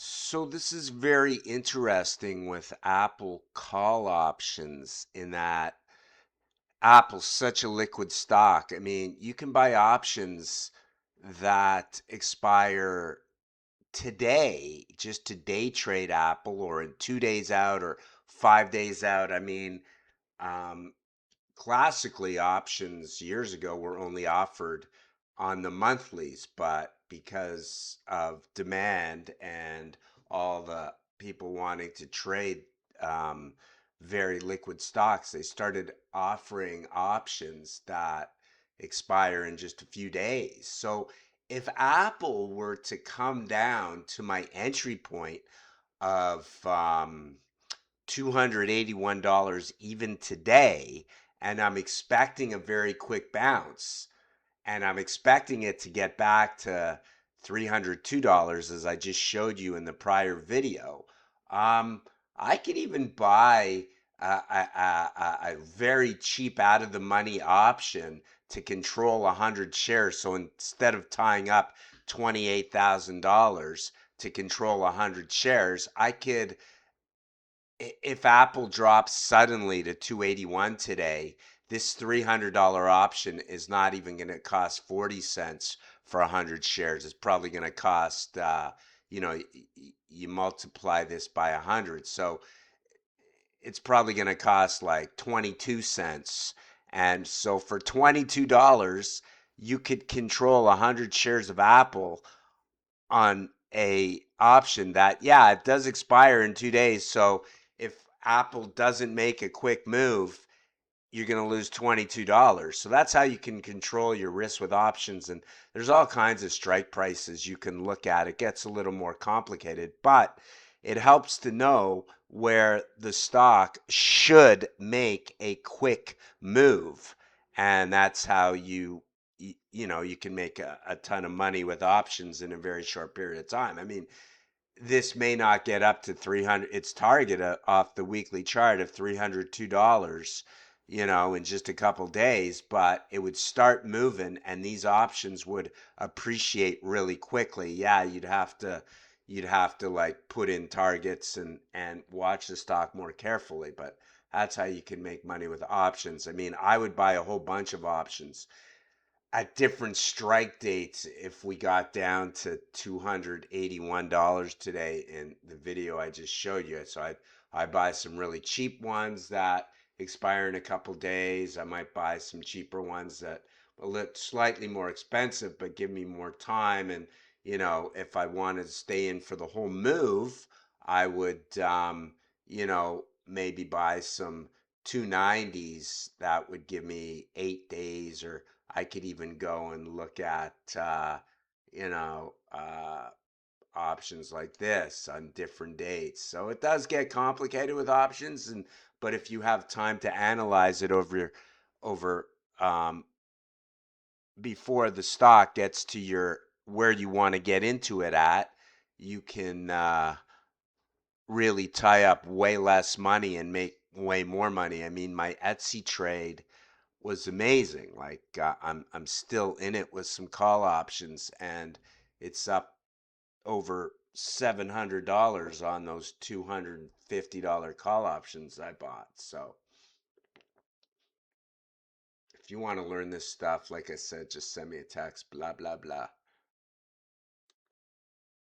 So this is very interesting with Apple call options in that Apple's such a liquid stock. I mean, you can buy options that expire today just to day trade Apple or in 2 days out or 5 days out. I mean, um, classically options years ago were only offered on the monthlies, but because of demand and all the people wanting to trade um, very liquid stocks, they started offering options that expire in just a few days. So if Apple were to come down to my entry point of $281 even today, and I'm expecting a very quick bounce, and I'm expecting it to get back to $302 as I just showed you in the prior video. Um, I could even buy a very cheap out of the money option to control 100 shares. So instead of tying up $28,000 to control 100 shares, I could, if Apple drops suddenly to 281 today, this $300 option is not even going to cost 40 cents for 100 shares. It's probably going to cost, you know, you multiply this by 100. So it's probably going to cost like 22 cents. And so for $22, you could control 100 shares of Apple on a option that, yeah, it does expire in 2 days. So if Apple doesn't make a quick move, you're going to lose $22. So that's how you can control your risk with options. And there's all kinds of strike prices you can look at. It gets a little more complicated, but it helps to know where the stock should make a quick move. And that's how you can make a ton of money with options in a very short period of time. I mean, this may not get up to 300. It's target off the weekly chart of $302, in just a couple days, but it would start moving and these options would appreciate really quickly. Yeah, you'd have to like put in targets and watch the stock more carefully, but that's how you can make money with options. I mean, I would buy a whole bunch of options at different strike dates if we got down to $281 today in the video I just showed you. So I buy some really cheap ones that expire in a couple days. I might buy some cheaper ones that look slightly more expensive but give me more time. And if I wanted to stay in for the whole move, I would maybe buy some 290s that would give me 8 days, or I could even go and look at, you know, uh, options like this on different dates. So it does get complicated with options, but if you have time to analyze it over before the stock gets to your where you want to get into it at, you can really tie up way less money and make way more money. I mean, my Etsy trade was amazing. Like I'm still in it with some call options, and it's up over $700 on those $250 call options I bought. So if you want to learn this stuff, like I said, just send me a text. Blah blah blah.